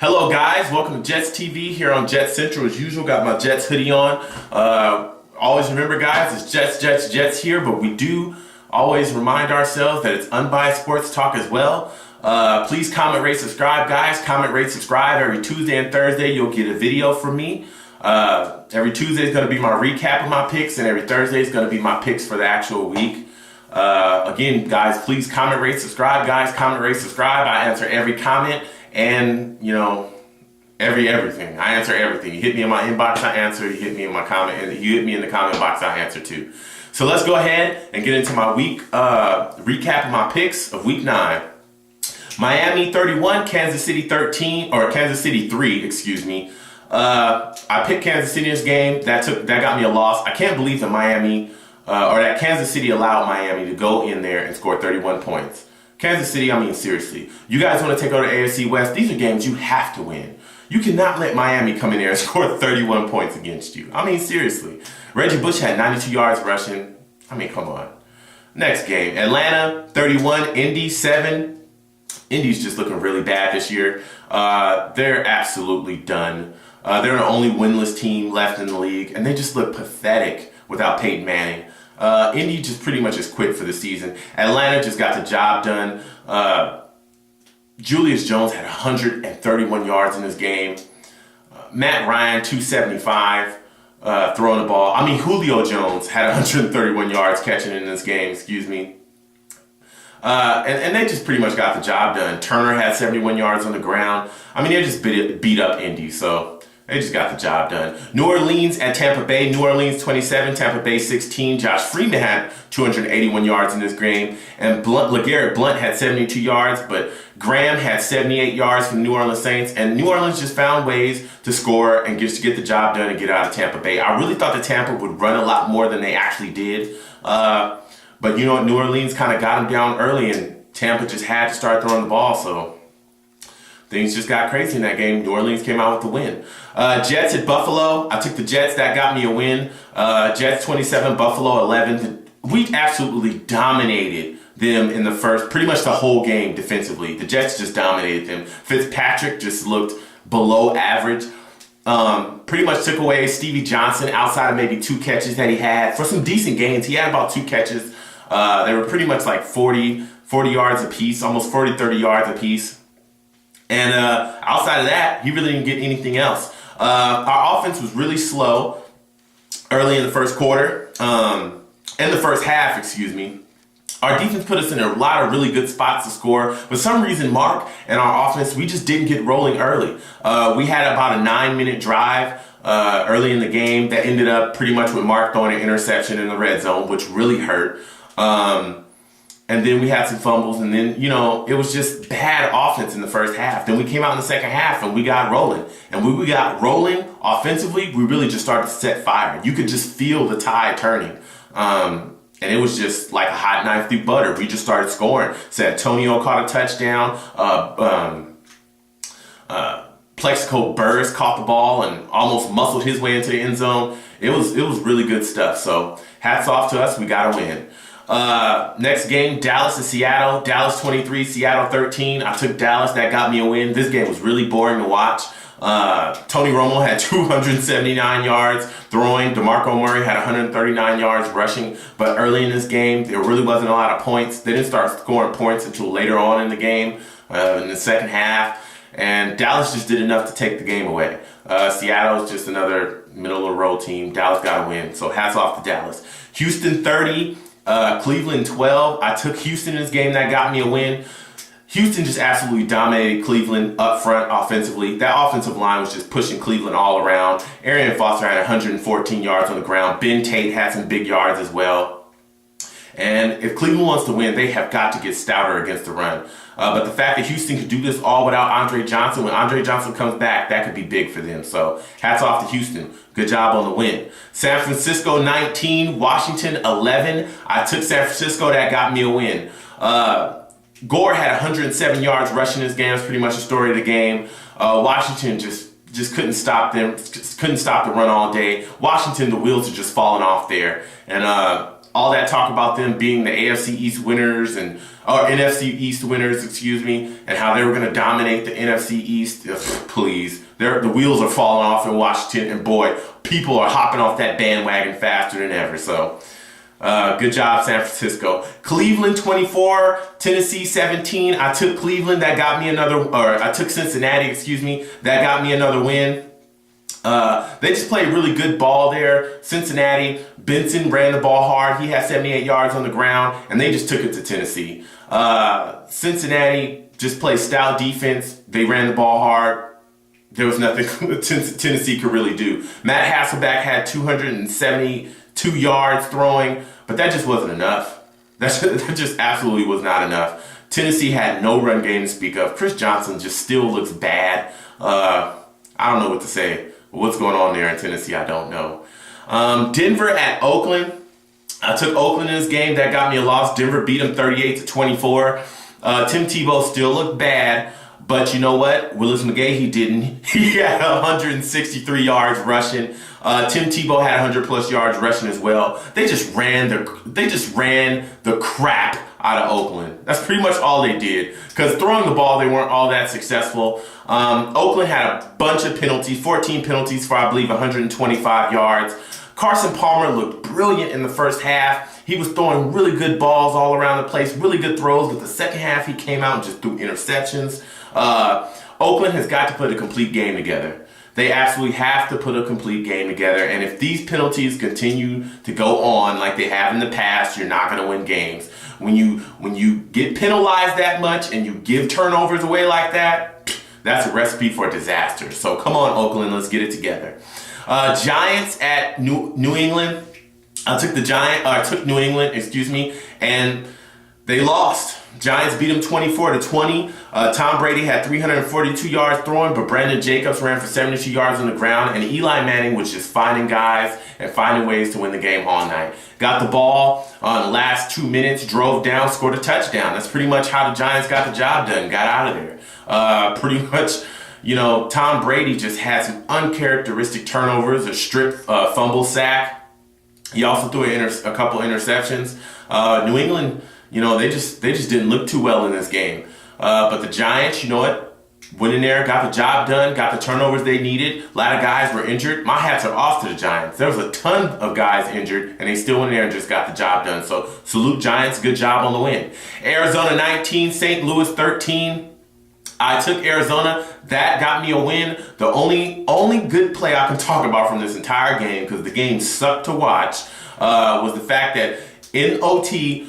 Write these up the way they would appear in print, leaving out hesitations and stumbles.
Hello guys, welcome to Jets TV here on Jets Central. As usual, got my Jets hoodie on. Always remember guys, it's Jets here, but we do always remind ourselves that it's unbiased sports talk as well. Please comment, rate, subscribe guys. Comment, rate, subscribe. Every Tuesday and Thursday you'll get a video from me. Every Tuesday is going to be my recap of my picks, and every Thursday is going to be my picks for the actual week. Again guys, please comment, rate, subscribe guys. Comment, rate, subscribe. I answer every comment. And, you know, everything. I answer everything. You hit me in my inbox, I answer. You hit me in my comment, and you hit me in the comment box, I answer too. So let's go ahead and get into my week recap of my picks of week 9. Miami 31, Kansas City 13, or Kansas City 3, excuse me. I picked Kansas City in this game. That got me a loss. I can't believe that that Kansas City allowed Miami to go in there and score 31 points. Kansas City, I mean, seriously. You guys want to take over the AFC West? These are games you have to win. You cannot let Miami come in there and score 31 points against you. I mean, seriously. Reggie Bush had 92 yards rushing. I mean, come on. Next game. Atlanta, 31. Indy, 7. Indy's just looking really bad this year. They're absolutely done. They're the only winless team left in the league, and they just look pathetic without Peyton Manning. Indy just pretty much is quit for the season. Atlanta just got the job done. Julius Jones had 131 yards in this game. Matt Ryan, 275 throwing the ball. I mean, Julio Jones had 131 yards catching in this game, excuse me. And they just pretty much got the job done. Turner had 71 yards on the ground. I mean, they just beat up Indy, so they just got the job done. New Orleans at Tampa Bay. New Orleans 27, Tampa Bay 16. Josh Freeman had 281 yards in this game. And LeGarrette Blount had 72 yards, but Graham had 78 yards for the New Orleans Saints. And New Orleans just found ways to score and just get the job done and get out of Tampa Bay. I really thought that Tampa would run a lot more than they actually did. But you know what? New Orleans kind of got them down early, and Tampa just had to start throwing the ball, so things just got crazy in that game. New Orleans came out with the win. Jets at Buffalo. I took the Jets. That got me a win. Jets 27, Buffalo 11. We absolutely dominated them in the first, pretty much the whole game defensively. The Jets just dominated them. Fitzpatrick just looked below average. Pretty much took away Stevie Johnson outside of maybe 2 catches that he had. For some decent gains, he had about 2 catches. They were pretty much like 40 yards apiece, almost 30 yards apiece. And outside of that, he really didn't get anything else. Our offense was really slow early in the first quarter, in the first half, excuse me. Our defense put us in a lot of really good spots to score. For some reason, Mark and our offense, we just didn't get rolling early. We had about a 9-minute drive early in the game that ended up pretty much with Mark throwing an interception in the red zone, which really hurt. And then we had some fumbles, and then, you know, it was just bad offense in the first half. Then we came out in the second half, and we got rolling. And when we got rolling offensively, we really just started to set fire. You could just feel the tide turning. And it was just like a hot knife through butter. We just started scoring. So Antonio caught a touchdown. Plexico Burris caught the ball and almost muscled his way into the end zone. It was really good stuff. So hats off to us. We got a win. Next game, Dallas and Seattle. Dallas 23, Seattle 13. I took Dallas. That got me a win. This game was really boring to watch. Tony Romo had 279 yards throwing. DeMarco Murray had 139 yards rushing. But early in this game, there really wasn't a lot of points. They didn't start scoring points until later on in the game, in the second half. And Dallas just did enough to take the game away. Seattle is just another middle-of-the-road team. Dallas got a win. So hats off to Dallas. Houston 30. Cleveland 12. I took Houston in this game. That got me a win. Houston just absolutely dominated Cleveland up front offensively. That offensive line was just pushing Cleveland all around. Arian Foster had 114 yards on the ground. Ben Tate had some big yards as well. And if Cleveland wants to win, they have got to get stouter against the run. But the fact that Houston could do this all without Andre Johnson, when Andre Johnson comes back, that could be big for them. So hats off to Houston. Good job on the win. San Francisco 19, Washington 11. I took San Francisco. That got me a win. Gore had 107 yards rushing this game. That's pretty much the story of the game. Washington just couldn't stop them. Couldn't stop the run all day. Washington, the wheels are just falling off there. And all that talk about them being the AFC East winners or NFC East winners, excuse me, and how they were going to dominate the NFC East. Ugh, please. The wheels are falling off in Washington, and boy, people are hopping off that bandwagon faster than ever. So, good job, San Francisco. Cleveland 24, Tennessee 17. I took Cleveland. That got me I took Cincinnati, excuse me. That got me another win. They just played really good ball there. Cincinnati, Benson ran the ball hard. He had 78 yards on the ground, and they just took it to Tennessee. Cincinnati just played stout defense. They ran the ball hard. There was nothing Tennessee could really do. Matt Hasselbeck had 272 yards throwing, but that just wasn't enough. That just absolutely was not enough. Tennessee had no run game to speak of. Chris Johnson just still looks bad. I don't know what to say. What's going on there in Tennessee, I don't know. Denver at Oakland. I took Oakland in this game. That got me a loss. Denver beat them 38-24. Tim Tebow still looked bad. But you know what? Willis McGahee, he didn't. He had 163 yards rushing. Tim Tebow had 100 plus yards rushing as well. They just ran the crap out of Oakland. That's pretty much all they did. Because throwing the ball, they weren't all that successful. Oakland had a bunch of penalties, 14 penalties for, I believe, 125 yards. Carson Palmer looked brilliant in the first half. He was throwing really good balls all around the place, really good throws. But the second half, he came out and just threw interceptions. Oakland has got to put a complete game together. They absolutely have to put a complete game together. And if these penalties continue to go on like they have in the past, you're not going to win games. When you get penalized that much and you give turnovers away like that, that's a recipe for disaster. So come on, Oakland, let's get it together. Giants at New England. I took New England, and they lost. Giants beat them 24-20. Tom Brady had 342 yards throwing, but Brandon Jacobs ran for 72 yards on the ground, and Eli Manning was just finding guys and finding ways to win the game all night. Got the ball on the last 2 minutes, drove down, scored a touchdown. That's pretty much how the Giants got the job done, got out of there. Pretty much, Tom Brady just had some uncharacteristic turnovers, a strip fumble sack. He also threw a couple interceptions. New England, they just didn't look too well in this game. But the Giants, went in there, got the job done, got the turnovers they needed. A lot of guys were injured. My hats are off to the Giants. There was a ton of guys injured, and they still went in there and just got the job done. So salute Giants, good job on the win. Arizona 19, St. Louis 13. I took Arizona. That got me a win. The only good play I can talk about from this entire game, because the game sucked to watch, was the fact that in OT,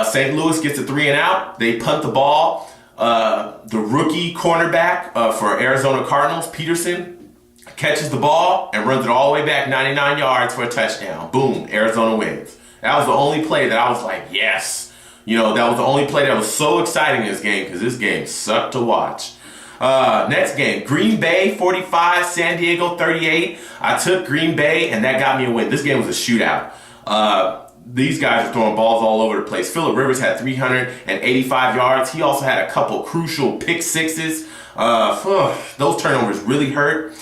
St. Louis gets a 3-and-out. They punt the ball. The rookie cornerback for Arizona Cardinals, Peterson, catches the ball and runs it all the way back 99 yards for a touchdown. Boom, Arizona wins. That was the only play that I was like, yes. That was the only play that was so exciting in this game, because this game sucked to watch. Next game, Green Bay 45, San Diego 38. I took Green Bay, and that got me a win. This game was a shootout. These guys are throwing balls all over the place. Phillip Rivers had 385 yards. He also had a couple crucial pick sixes. Those turnovers really hurt.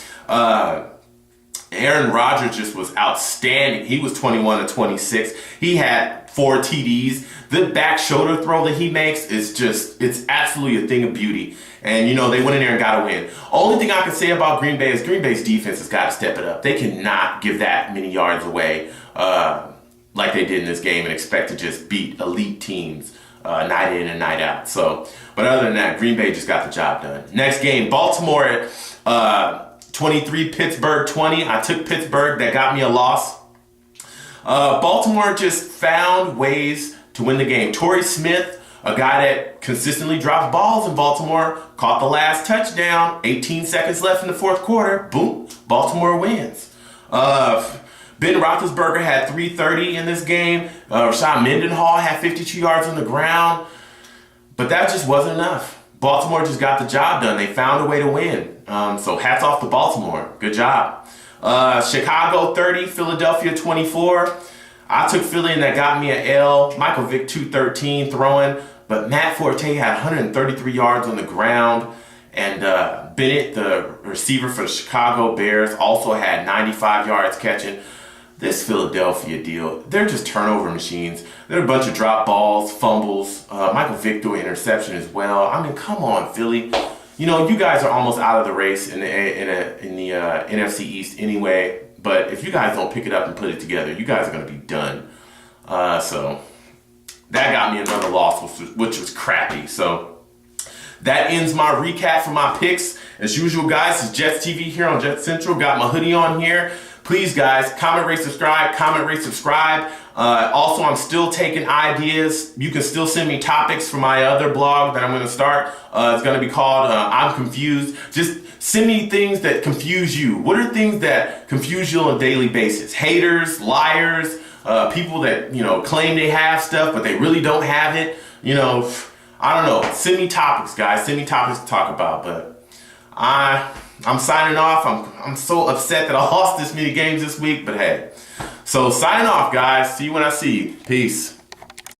Aaron Rodgers just was outstanding. He was 21-26. He had 4 TDs. The back shoulder throw that he makes it's absolutely a thing of beauty. And, they went in there and got a win. Only thing I can say about Green Bay is Green Bay's defense has got to step it up. They cannot give that many yards away like they did in this game and expect to just beat elite teams night in and night out. But other than that, Green Bay just got the job done. Next game, Baltimore 23, Pittsburgh 20. I took Pittsburgh. That got me a loss. Baltimore just found ways to win the game. Torrey Smith, a guy that consistently drops balls in Baltimore, caught the last touchdown. 18 seconds left in the fourth quarter. Boom, Baltimore wins. Ben Roethlisberger had 330 in this game. Rashad Mendenhall had 52 yards on the ground. But that just wasn't enough. Baltimore just got the job done. They found a way to win. So hats off to Baltimore. Good job. Chicago 30, Philadelphia 24. I took Philly and that got me an L. Michael Vick 213 throwing. But Matt Forte had 133 yards on the ground. And Bennett, the receiver for the Chicago Bears, also had 95 yards catching. this Philadelphia deal, they're just turnover machines. They're a bunch of drop balls, fumbles, Michael Vick interception as well. I mean, come on, Philly. You know, you guys are almost out of the race in the NFC East anyway. But if you guys don't pick it up and put it together, you guys are going to be done. So that got me another loss, which was crappy. So that ends my recap for my picks. As usual, guys, it's Jets TV here on Jet Central. Got my hoodie on here. Please, guys, comment, rate, subscribe. Comment, rate, subscribe. Also, I'm still taking ideas. You can still send me topics for my other blog that I'm going to start. It's going to be called I'm Confused. Just send me things that confuse you. What are things that confuse you on a daily basis? Haters, liars, people that, you know, claim they have stuff, but they really don't have it. You know, I don't know. Send me topics, guys. Send me topics to talk about. But I'm signing off. I'm so upset that I lost this many games this week, but hey. So signing off, guys. See you when I see you. Peace.